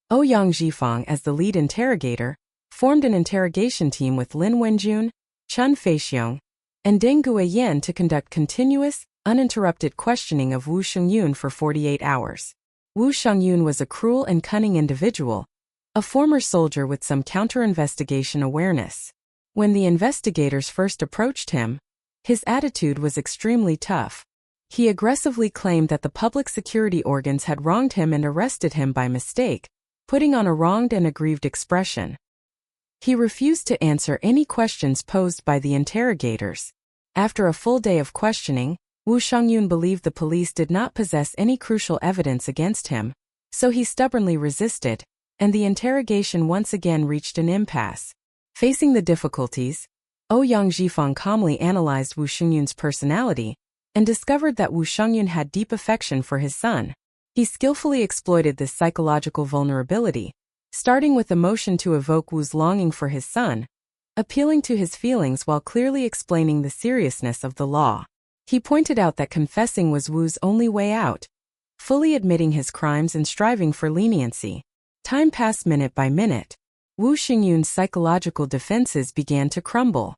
Ouyang Zhifang as the lead interrogator, formed an interrogation team with Lin Wenjun, Chun Feixiong, and Deng Guoyan to conduct continuous, uninterrupted questioning of Wu Shengyun for 48 hours. Wu Shengyun was a cruel and cunning individual, a former soldier with some counter-investigation awareness. When the investigators first approached him, his attitude was extremely tough. He aggressively claimed that the public security organs had wronged him and arrested him by mistake, putting on a wronged and aggrieved expression. He refused to answer any questions posed by the interrogators. After a full day of questioning, Wu Shengyun believed the police did not possess any crucial evidence against him, so he stubbornly resisted, and the interrogation once again reached an impasse. Facing the difficulties, Ouyang Zhifang calmly analyzed Wu Shengyun's personality and discovered that Wu Shengyun had deep affection for his son. He skillfully exploited this psychological vulnerability, starting with emotion to evoke Wu's longing for his son, appealing to his feelings while clearly explaining the seriousness of the law. He pointed out that confessing was Wu's only way out, fully admitting his crimes and striving for leniency. Time passed minute by minute. Wu Shengyun's psychological defenses began to crumble.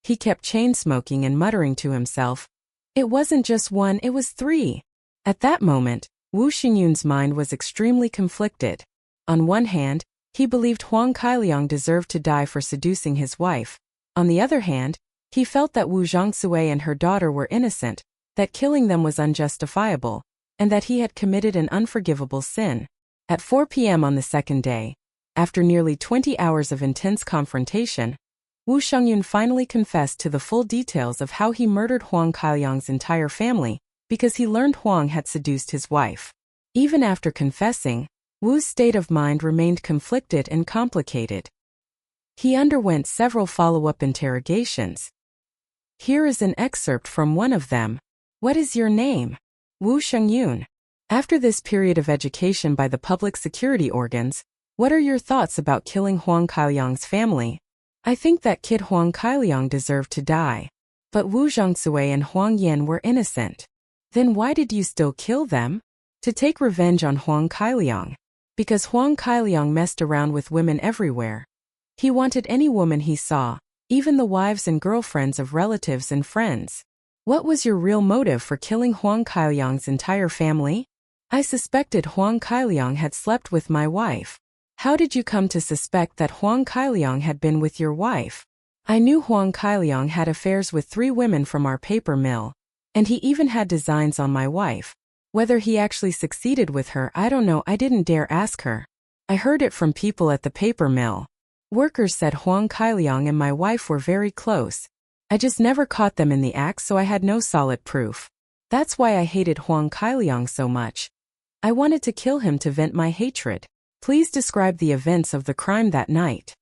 He kept chain-smoking and muttering to himself, "It wasn't just one, it was three." At that moment, Wu Shengyun's mind was extremely conflicted. On one hand, he believed Huang Kailiang deserved to die for seducing his wife. On the other hand, he felt that Wu Zhongsui and her daughter were innocent, that killing them was unjustifiable, and that he had committed an unforgivable sin. At 4 p.m. on the second day, after nearly 20 hours of intense confrontation, Wu Shengyun finally confessed to the full details of how he murdered Huang Kailiang's entire family, because he learned Huang had seduced his wife. Even after confessing, Wu's state of mind remained conflicted and complicated. He underwent several follow-up interrogations. Here is an excerpt from one of them. "What is your name?" "Wu Shengyun." "After this period of education by the public security organs, what are your thoughts about killing Huang Kailiang's family?" "I think that kid Huang Kailiang deserved to die. But Wu Zhongsui and Huang Yan were innocent." "Then why did you still kill them?" "To take revenge on Huang Kailiang. Because Huang Kailiang messed around with women everywhere. He wanted any woman he saw, even the wives and girlfriends of relatives and friends." "What was your real motive for killing Huang Kailiang's entire family?" "I suspected Huang Kailiang had slept with my wife." "How did you come to suspect that Huang Kailiang had been with your wife?" "I knew Huang Kailiang had affairs with 3 women from our paper mill, and he even had designs on my wife. Whether he actually succeeded with her, I don't know. I didn't dare ask her. I heard it from people at the paper mill. Workers said Huang Kailiang and my wife were very close. I just never caught them in the act, so I had no solid proof. That's why I hated Huang Kailiang so much. I wanted to kill him to vent my hatred." "Please describe the events of the crime that night."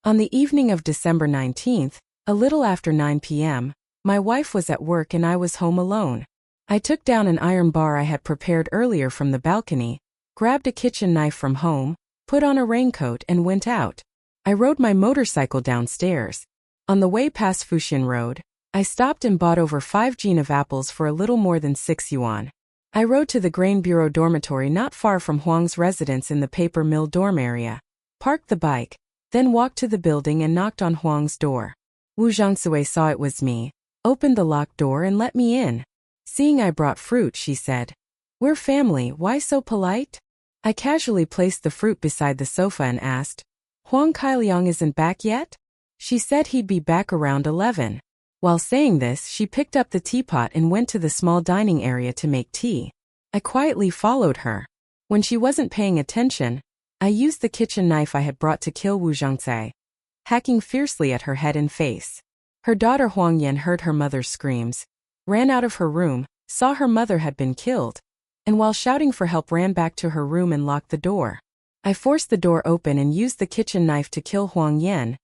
"On the evening of December 19th, a little after 9 p.m., my wife was at work and I was home alone. I took down an iron bar I had prepared earlier from the balcony, grabbed a kitchen knife from home, put on a raincoat and went out. I rode my motorcycle downstairs. On the way past Fuxian Road, I stopped and bought over 5 jin of apples for a little more than 6 yuan. I rode to the grain bureau dormitory not far from Huang's residence in the paper mill dorm area, parked the bike, then walked to the building and knocked on Huang's door. Wu Zhongsui saw it was me, opened the locked door and let me in. Seeing I brought fruit, she said, "We're family, why so polite?" I casually placed the fruit beside the sofa and asked, "Huang Kailiang isn't back yet?" She said he'd be back around 11. While saying this, she picked up the teapot and went to the small dining area to make tea. I quietly followed her. When she wasn't paying attention, I used the kitchen knife I had brought to kill Wu Zhongsui, hacking fiercely at her head and face. Her daughter Huang Yan heard her mother's screams, ran out of her room, saw her mother had been killed, and while shouting for help ran back to her room and locked the door. I forced the door open and used the kitchen knife to kill Huang Yan,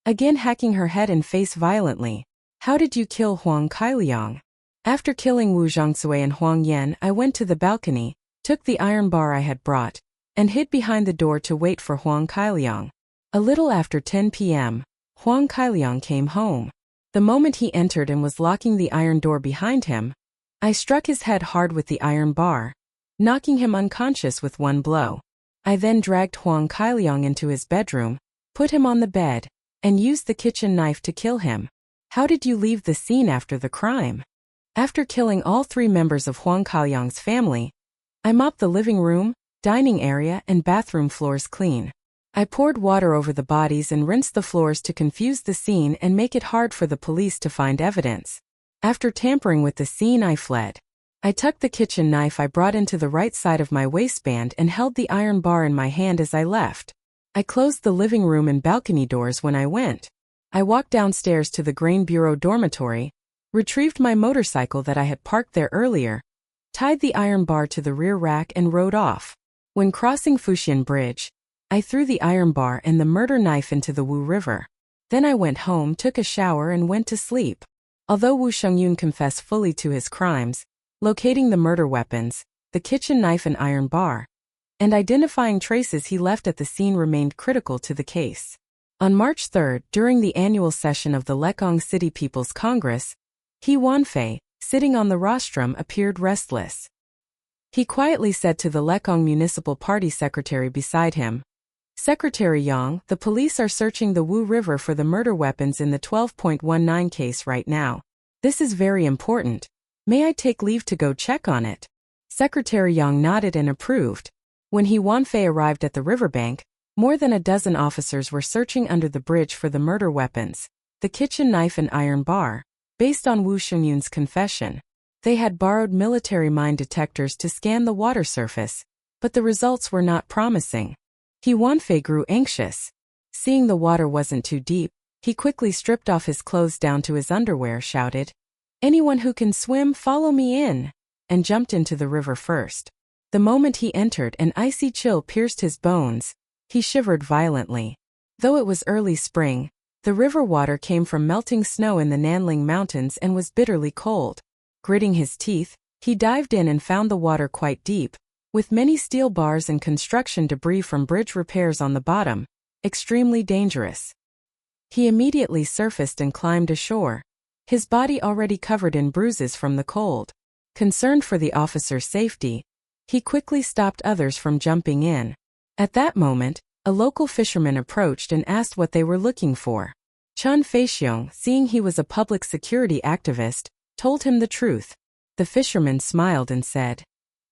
again hacking her head and face violently. "How did you kill Huang Kailiang?" "After killing Wu Zhongsui and Huang Yan, I went to the balcony, took the iron bar I had brought, and hid behind the door to wait for Huang Kailiang. A little after 10 p.m., Huang Kailiang came home. The moment he entered and was locking the iron door behind him, I struck his head hard with the iron bar, knocking him unconscious with one blow. I then dragged Huang Kailiang into his bedroom, put him on the bed, and used the kitchen knife to kill him. How did you leave the scene after the crime? After killing all 3 members of Huang Kailiang's family, I mopped the living room, dining area, and bathroom floors clean. I poured water over the bodies and rinsed the floors to confuse the scene and make it hard for the police to find evidence. After tampering with the scene, I fled. I tucked the kitchen knife I brought into the right side of my waistband and held the iron bar in my hand as I left. I closed the living room and balcony doors when I went. I walked downstairs to the Grain Bureau dormitory, retrieved my motorcycle that I had parked there earlier, tied the iron bar to the rear rack and rode off. When crossing Fuxian Bridge, I threw the iron bar and the murder knife into the Wu River. Then I went home, took a shower, and went to sleep. Although Wu Shengyun confessed fully to his crimes, locating the murder weapons, the kitchen knife and iron bar, and identifying traces he left at the scene remained critical to the case. On March 3, during the annual session of the Lechang City People's Congress, He Wanfei, sitting on the rostrum, appeared restless. He quietly said to the Lechang Municipal Party secretary beside him, "Secretary Yang, the police are searching the Wu River for the murder weapons in the 12.19 case right now. This is very important. May I take leave to go check on it?" Secretary Yang nodded and approved. When He Wanfei arrived at the riverbank, more than a dozen officers were searching under the bridge for the murder weapons, the kitchen knife and iron bar. Based on Wu Shengyun's confession, they had borrowed military mine detectors to scan the water surface, but the results were not promising. He Wanfei grew anxious. Seeing the water wasn't too deep, he quickly stripped off his clothes down to his underwear, shouted, "Anyone who can swim, follow me in," and jumped into the river first. The moment he entered, an icy chill pierced his bones. He shivered violently. Though it was early spring, the river water came from melting snow in the Nanling Mountains and was bitterly cold. Gritting his teeth, he dived in and found the water quite deep, with many steel bars and construction debris from bridge repairs on the bottom, extremely dangerous. He immediately surfaced and climbed ashore, his body already covered in bruises from the cold. Concerned for the officer's safety, he quickly stopped others from jumping in. At that moment, a local fisherman approached and asked what they were looking for. Chun Feixiong, seeing he was a public security activist, told him the truth. The fisherman smiled and said,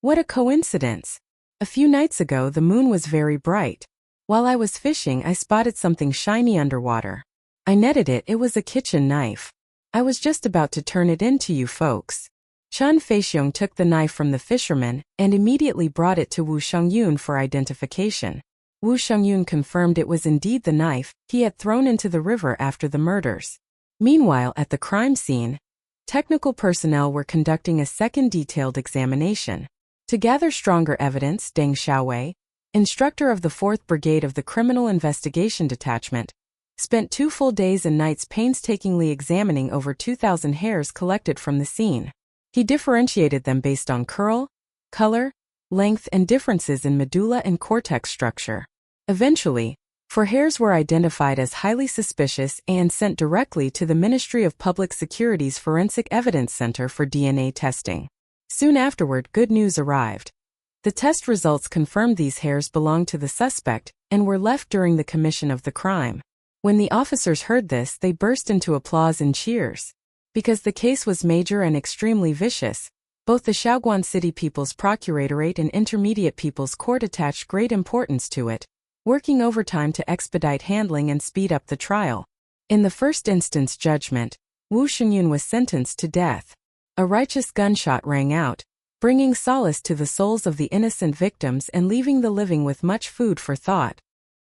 "What a coincidence! A few nights ago the moon was very bright. While I was fishing, I spotted something shiny underwater. I netted it. It was a kitchen knife. I was just about to turn it in to you folks." Chun Feixiong took the knife from the fisherman and immediately brought it to Wu Shengyun for identification. Wu Shengyun confirmed it was indeed the knife he had thrown into the river after the murders. Meanwhile, at the crime scene, technical personnel were conducting a second detailed examination. To gather stronger evidence, Deng Xiaowei, instructor of the 4th Brigade of the Criminal Investigation Detachment, spent 2 full days and nights painstakingly examining over 2,000 hairs collected from the scene. He differentiated them based on curl, color, length, and differences in medulla and cortex structure. Eventually, 4 hairs were identified as highly suspicious and sent directly to the Ministry of Public Security's Forensic Evidence Center for DNA testing. Soon afterward, good news arrived. The test results confirmed these hairs belonged to the suspect and were left during the commission of the crime. When the officers heard this, they burst into applause and cheers. Because the case was major and extremely vicious, both the Shaoguan City People's Procuratorate and Intermediate People's Court attached great importance to it, working overtime to expedite handling and speed up the trial. In the first instance judgment, Wu Shengyun was sentenced to death. A righteous gunshot rang out, bringing solace to the souls of the innocent victims and leaving the living with much food for thought.